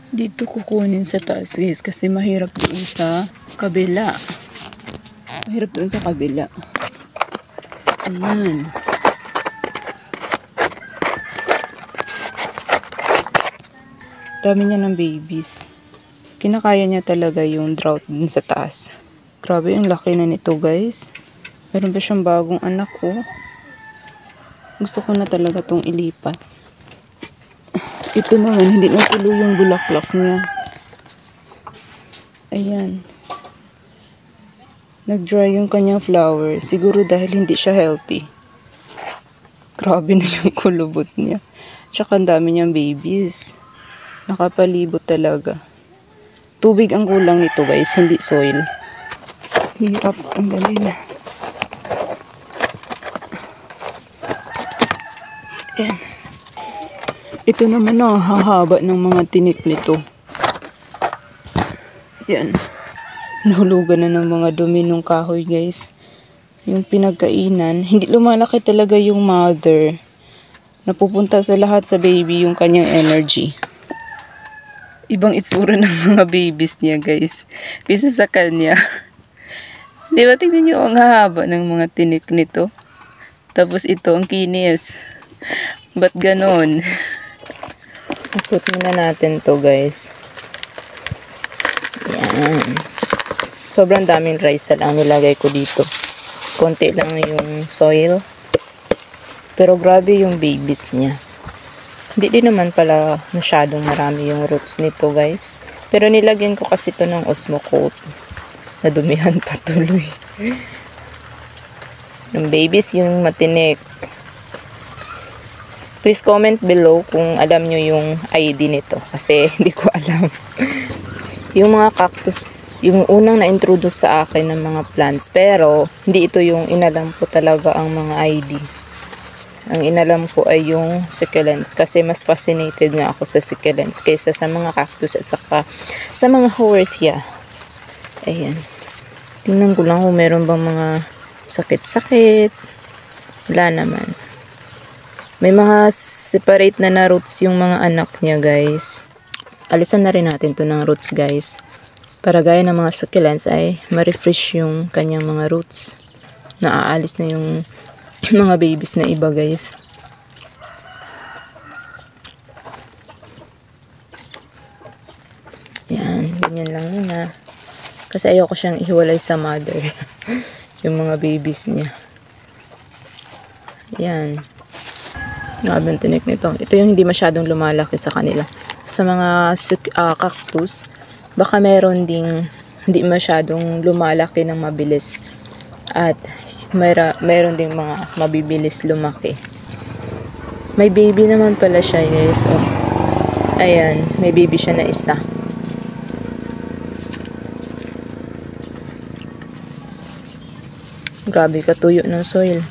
Dito kukunin sa taas guys kasi mahirap doon sa kabila. Mahirap doon sa kabila. Ayan. Dami niya ng babies. Kinakaya niya talaga yung drought dun sa taas. Grabe, ang laki na nito guys. Meron pa siyang bagong anak oh. Gusto ko na talaga tong ilipat. Ito naman, hindi na tuloy yung bulaklak niya. Ayan. Nag-dry yung kanyang flower. Siguro dahil hindi siya healthy. Grabe na yung kulubot niya. Tsaka ang dami niyang babies. Nakapalibot talaga. Tubig ang kulang nito guys, hindi soil. Hirap tanggalin. Ayan. Ito naman ang hahaba ng mga tinik nito. Yan. Nahulugan na ng mga dumi ng kahoy guys. Yung pinagkainan. Hindi lumalaki talaga yung mother. Napupunta sa lahat sa baby yung kanyang energy. Ibang itsura ng mga babies niya guys. Kaysa sa kanya. Di ba tingnan nyo ang hahaba ng mga tinik nito. Tapos ito ang kinis. Ba't ganon? Ikot muna natin to guys. Yan. Sobrang daming rice lang nilagay ko dito. Konti lang yung soil. Pero grabe yung babies niya. Hindi din naman pala masyadong marami yung roots nito guys. Pero nilagyan ko kasi ito ng Osmocote. Nadumihan pa tuloy. Yung babies yung matinik. Please comment below kung alam nyo yung ID nito. Kasi hindi ko alam. Yung mga cactus, yung unang na-introduce sa akin ng mga plants. Pero hindi ito yung inalam ko talaga ang mga ID. Ang inalam ko ay yung succulents. Kasi mas fascinated nga ako sa succulents kaysa sa mga cactus at saka sa mga Haworthia. Ayan. Tingnan ko lang kung meron bang mga sakit-sakit. Wala naman. May mga separate na roots yung mga anak niya guys. Alisan na rin natin to ng roots guys. Para gaya ng mga succulents ay ma-refresh yung kanyang mga roots. Naaalis na yung mga babies na iba guys. Yan, ganyan lang muna. Kasi ayoko siyang ihiwalay sa mother. Yung mga babies niya. Yan. Grabe ang tinik nito. Ito yung hindi masyadong lumalaki sa kanila. Sa mga cactus, baka meron ding hindi masyadong lumalaki ng mabilis. At meron ding mga mabibilis lumaki. May baby naman pala siya guys. Oh. Ayan, may baby siya na isa. Grabe katuyo ng soil.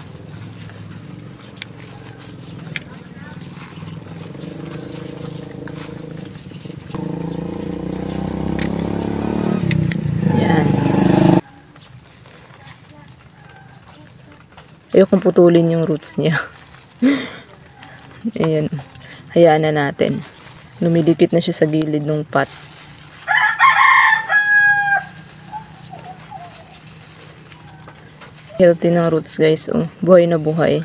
Ayokong putulin yung roots niya. Ayan. Hayaan na natin. Lumidikit na siya sa gilid ng pot. Healthy ng roots guys. Oh. Buhay na buhay.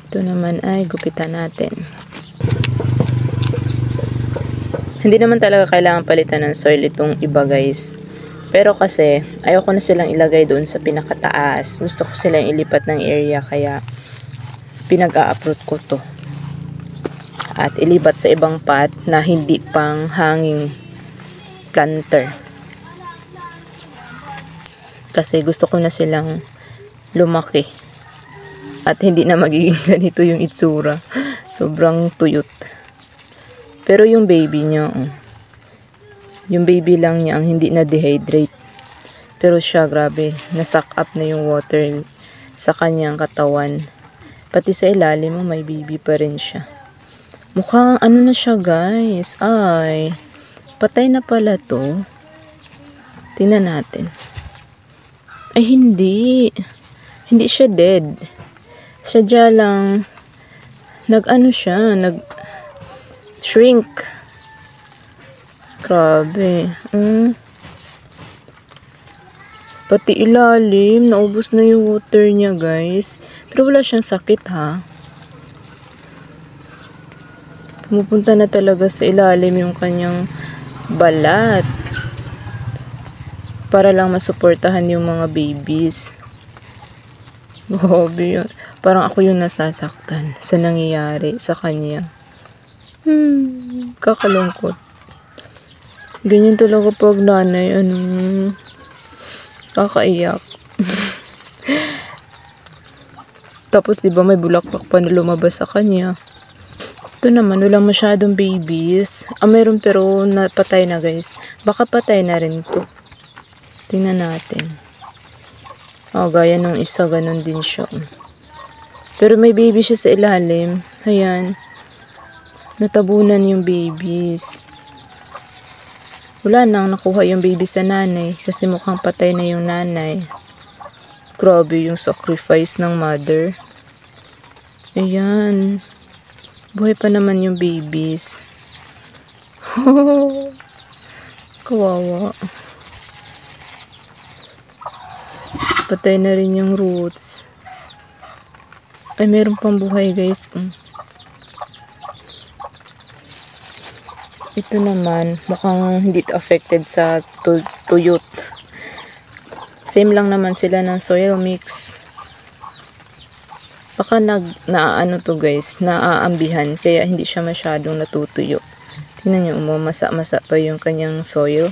Ito naman ay gupitan natin. Hindi naman talaga kailangan palitan ng soil itong iba guys. Pero kasi, ayoko na silang ilagay doon sa pinakataas. Gusto ko silang ilipat ng area, kaya pinag-a-uproot ko to. At ilipat sa ibang pot na hindi pang hanging planter. Kasi gusto ko na silang lumaki. At hindi na magiging ganito yung itsura. Sobrang tuyot. Pero yung baby niya, yung baby lang niya ang hindi na dehydrate. Pero siya, grabe, nasak up na yung water sa kanyang katawan. Pati sa ilalim mo, may baby pa rin siya. Mukhang ano na siya guys. Ay, patay na pala to. Tingnan natin. Ay, hindi. Hindi siya dead. Sadya lang, nag-ano siya, nag-shrink. Grabe. Pati ilalim, naubos na yung water niya, guys. Pero wala siyang sakit, ha. Pumupunta na talaga sa ilalim yung kanyang balat. Para lang masuportahan yung mga babies. Grabe yun. Parang ako yung nasasaktan sa nangyayari sa kanya. Kakalungkot. Ganyan talaga pag nanay, kakaiyak. Tapos, di ba may bulaklak pa na lumabas sa kanya. Ito naman, wala masyadong babies. Meron pero napatay na, guys. Baka patay na rin to. Tingnan natin. Gaya nung isa, ganun din siya. Pero may baby siya sa ilalim. Ayan. Natabunan yung babies. Wala nang nakuha yung baby sa nanay kasi mukhang patay na yung nanay. Grabe yung sacrifice ng mother. Ayan. Buhay pa naman yung babies. Kawawa. Patay na rin yung roots. Ay, meron pang buhay, guys. Ito naman, mukhang hindi affected sa tuyot. Same lang naman sila ng soil mix. Baka naaano to, guys, naaambihan, kaya hindi siya masyadong natutuyo. Tingnan nyo, masa-masa pa yung kanyang soil.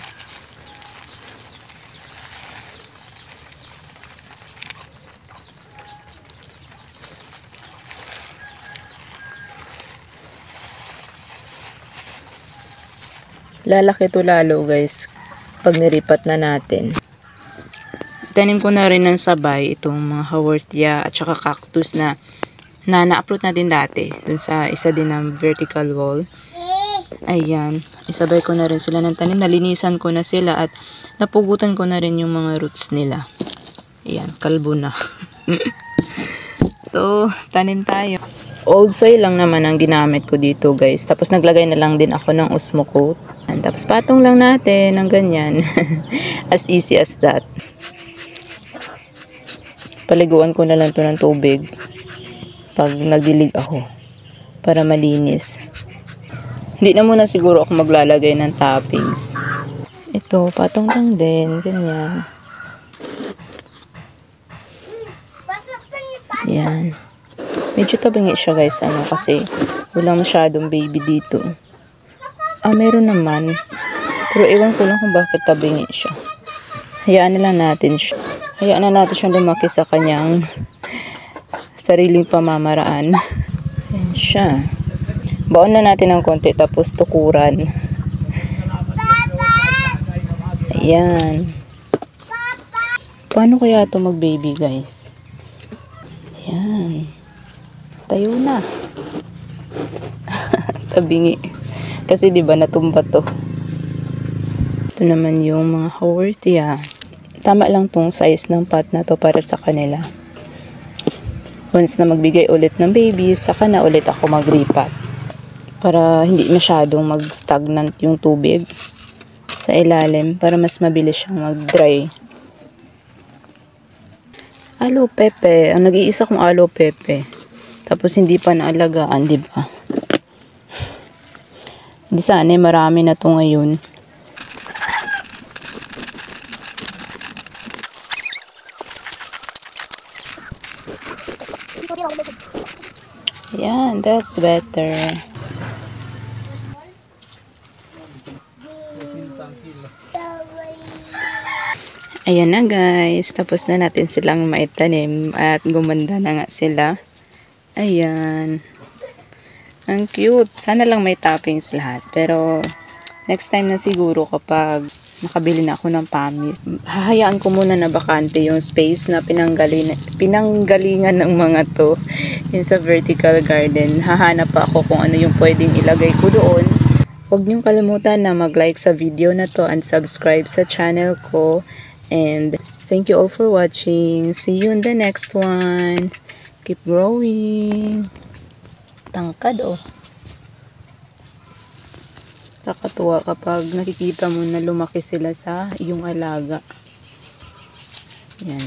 Lalaki to lalo, guys, pag niripat na natin. Tanim ko na rin ng sabay itong mga haworthia at saka cactus na na-upload na din dati dun sa isa din ng vertical wall. Ayan, isabay ko na rin sila ng tanim. Nalinisan ko na sila at napugutan ko na rin yung mga roots nila. Ayan, kalbo na. So, tanim tayo. Old soil lang naman ang ginamit ko dito, guys. Tapos naglagay na lang din ako ng Osmocote. Tapos patong lang natin ng ganyan. As easy as that. Paliguan ko na lang to ng tubig pag nagdilig ako para malinis. Hindi na muna siguro ako maglalagay ng toppings. Ito, patong lang din. Ganyan. Yan. Medyo tabingi siya, guys, kasi wala masyadong baby dito. Meron naman. Pero ewan ko lang kung bakit tabingi siya. Hayaan na lang natin siya. Hayaan na natin siyang lumaki sa kanyang sariling pamamaraan. Ayan siya. Baon na natin ng konti tapos tukuran. Ayan. Paano kaya ito mag-baby, guys? Ayan. Tayo na. Tabingi. Kasi 'di ba natumba to. Ito naman yung mga haworthia. Tama lang tong size ng pot na to para sa kanila. Once na magbigay ulit ng baby, saka na ulit ako mag-repot. Para hindi masyadong mag-stagnant yung tubig sa ilalim para mas mabilis siyang mag-dry. Aloe pepe. Ang nag-iisa kong aloe pepe. Tapos hindi pa naalagaan, 'di ba? Di sana marami na to ngayon. Yan, that's better. Ayan na, guys. Tapos na natin silang maitanim at gumanda na nga sila. Ayan. Ang cute. Sana lang may toppings lahat. Pero, next time na siguro kapag nakabili na ako ng pamis, hahayaan ko muna na bakante yung space na pinanggalingan ng mga to yun sa vertical garden. Hahanap pa ako kung ano yung pwedeng ilagay ko doon. Huwag niyong kalimutan na mag-like sa video na to and subscribe sa channel ko. And, thank you all for watching. See you in the next one. Keep growing. Tangkad, oh. Nakakatuwa kapag nakikita mo na lumaki sila sa iyong alaga. Yan.